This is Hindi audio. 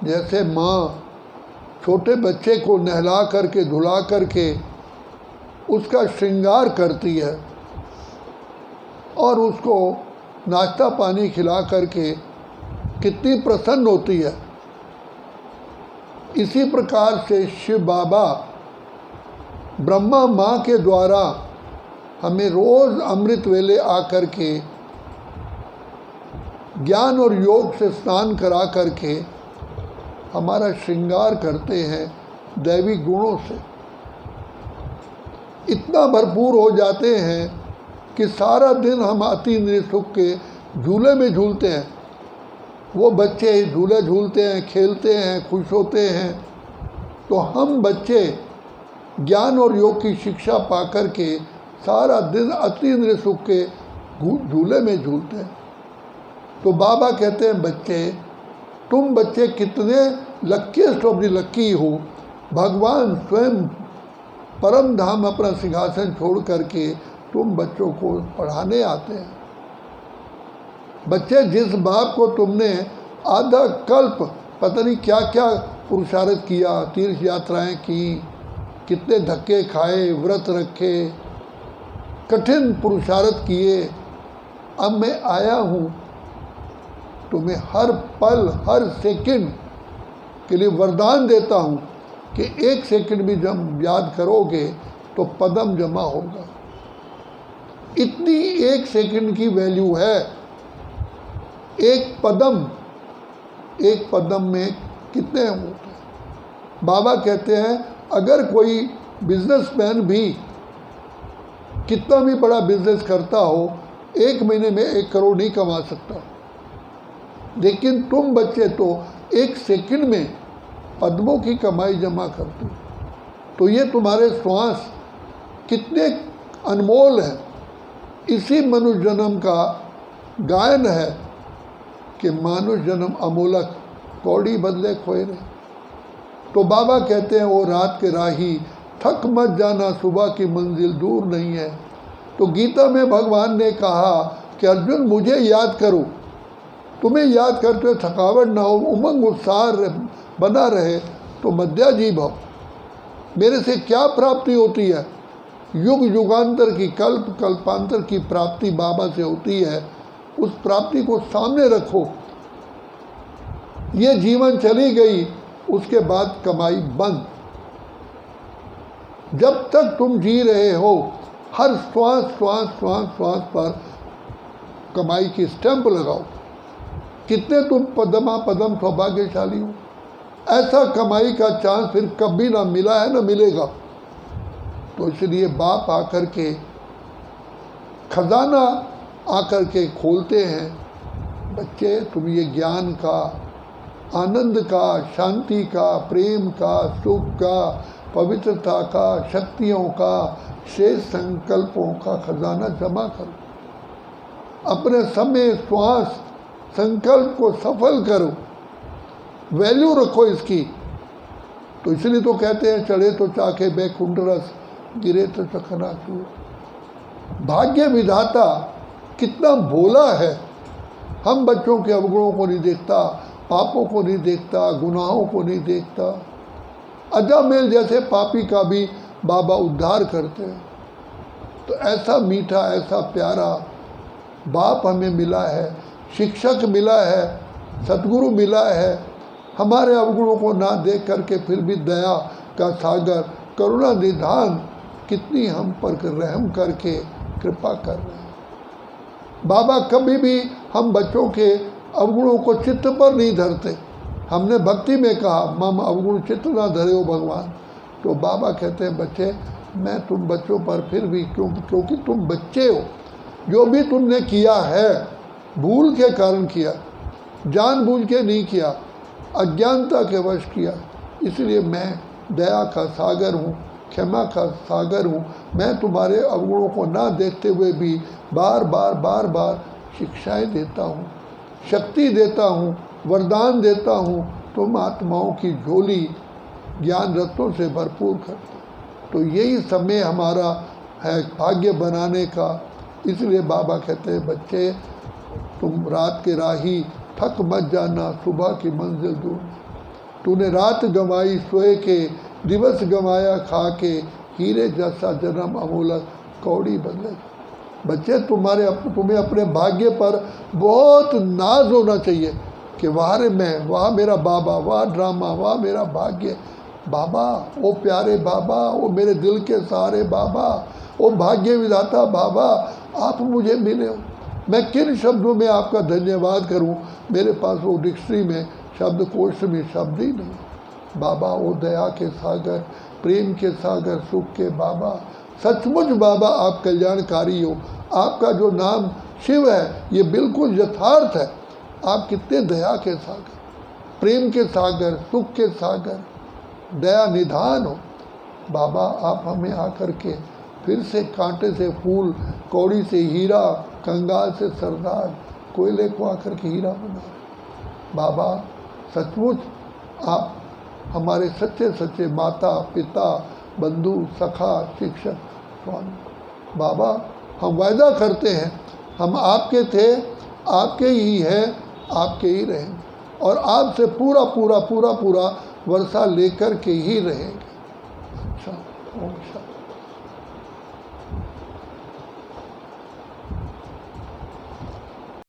जैसे माँ छोटे बच्चे को नहला करके धुला करके उसका श्रृंगार करती है और उसको नाश्ता पानी खिला करके कितनी प्रसन्न होती है, इसी प्रकार से शिव बाबा ब्रह्मा माँ के द्वारा हमें रोज़ अमृत वेले आकर के ज्ञान और योग से स्नान करा करके हमारा श्रृंगार करते हैं दैवी गुणों से। इतना भरपूर हो जाते हैं कि सारा दिन हम अति इंद्रिय सुख के झूले में झूलते हैं। वो बच्चे झूले झूलते हैं, खेलते हैं, खुश होते हैं, तो हम बच्चे ज्ञान और योग की शिक्षा पा कर के सारा दिन अति इंद्रिय सुख के झूले में झूलते हैं। तो बाबा कहते हैं बच्चे, तुम बच्चे कितने लक्कीस्ट ऑफ द लक्की हो। भगवान स्वयं परम धाम अपना सिंहासन छोड़ करके तुम बच्चों को पढ़ाने आते हैं। बच्चे, जिस बाप को तुमने आधा कल्प पता नहीं क्या क्या पुरुषार्थ किया, तीर्थ यात्राएं की, कितने धक्के खाए, व्रत रखे, कठिन पुरुषार्थ किए, अब मैं आया हूँ तुम्हें हर पल हर सेकंड के लिए वरदान देता हूँ कि एक सेकंड भी जब याद करोगे तो पदम जमा होगा। इतनी एक सेकंड की वैल्यू है। एक पदम में कितने होते हैं। बाबा कहते हैं अगर कोई बिजनेसमैन भी कितना भी बड़ा बिजनेस करता हो, एक महीने में 1 करोड़ नहीं कमा सकता, लेकिन तुम बच्चे तो एक सेकंड में पद्मों की कमाई जमा करते हो। तो ये तुम्हारे श्वास कितने अनमोल है। इसी मनुष्य जन्म का गायन है कि मानुष जन्म अमोलक, कौड़ी बदले खोए रहे। तो बाबा कहते हैं वो रात के राही, थक मत जाना, सुबह की मंजिल दूर नहीं है। तो गीता में भगवान ने कहा कि अर्जुन मुझे याद करो, तुम्हें याद करते हुए थकावट ना हो, उमंग उत्साह बना रहे, तो मध्याजी भव। मेरे से क्या प्राप्ति होती है? युग युगांतर की, कल्प कल्पांतर की प्राप्ति बाबा से होती है। उस प्राप्ति को सामने रखो। ये जीवन चली गई, उसके बाद कमाई बंद। जब तक तुम जी रहे हो, हर श्वास श्वास श्वास श्वास पर कमाई की स्टैंप लगाओ। कितने तुम पदम सौभाग्यशाली हो। ऐसा कमाई का चांस फिर कभी ना मिला है ना मिलेगा। तो इसलिए बाप आकर के खजाना आकर के खोलते हैं, बच्चे तुम ये ज्ञान का, आनंद का, शांति का, प्रेम का, सुख का, पवित्रता का, शक्तियों का, शेष संकल्पों का खजाना जमा करो। अपने समय श्वास संकल्प को सफल करो, वैल्यू रखो इसकी। तो इसलिए तो कहते हैं चढ़े तो चाके बैकुंठ रस, गिरे तो चकनाचूर। भाग्य विधाता कितना भोला है। हम बच्चों के अवगुणों को नहीं देखता, पापों को नहीं देखता, गुनाहों को नहीं देखता। अजामेल जैसे पापी का भी बाबा उद्धार करते हैं। तो ऐसा मीठा, ऐसा प्यारा बाप हमें मिला है, शिक्षक मिला है, सतगुरु मिला है। हमारे अवगुणों को ना देख करके फिर भी दया का सागर, करुणा निधान कितनी हम पर रहम करके कृपा कर रहे हैं। बाबा कभी भी हम बच्चों के अवगुणों को चित्त पर नहीं धरते। हमने भक्ति में कहा मम अवगुण चित्त ना धरे हो भगवान। तो बाबा कहते हैं बच्चे, मैं तुम बच्चों पर फिर भी क्योंकि तुम बच्चे हो, जो भी तुमने किया है भूल के कारण किया, जानबूझ के नहीं किया, अज्ञानता के वश किया। इसलिए मैं दया का सागर हूँ, क्षमा का सागर हूँ। मैं तुम्हारे अवगुणों को ना देखते हुए भी बार बार शिक्षाएं देता हूँ, शक्ति देता हूँ, वरदान देता हूँ। तुम आत्माओं की झोली ज्ञान रत्नों से भरपूर करते। तो यही समय हमारा है भाग्य बनाने का। इसलिए बाबा कहते हैं बच्चे, तुम रात के राही, थक मत जाना, सुबह की मंजिल दूर। तूने रात गंवाई सोए के, दिवस गंवाया खा के, हीरे जैसा जन्म अमूलक कौड़ी बदले। बच्चे तुम्हें अपने भाग्य पर बहुत नाज होना चाहिए कि वाह रे मैं, वाह मेरा बाबा, वाह ड्रामा, वाह मेरा भाग्य। बाबा, ओ प्यारे बाबा, ओ मेरे दिल के सहारे बाबा, ओ भाग्य विधाता बाबा, आप मुझे मिले हो। मैं किन शब्दों में आपका धन्यवाद करूं? मेरे पास वो डिक्शनरी में, शब्दकोश में शब्द ही नहीं। बाबा, ओ दया के सागर, प्रेम के सागर, सुख के बाबा, सचमुच बाबा आप कल्याणकारी हो। आपका जो नाम शिव है ये बिल्कुल यथार्थ है। आप कितने दया के सागर, प्रेम के सागर, सुख के सागर, दया निधान हो। बाबा, आप हमें आकर के फिर से कांटे से फूल, कौड़ी से हीरा, कंगाल से सरदार, कोयले को आकर के हीरा बना। बाबा, सचमुच आप हमारे सच्चे सच्चे माता पिता, बंधु, सखा, शिक्षक, स्वामी। बाबा, हम वायदा करते हैं हम आपके थे, आपके ही हैं, आपके ही रहेंगे और आपसे पूरा पूरा पूरा पूरा वर्षा लेकर के ही रहेंगे। अच्छा, ओम शांति।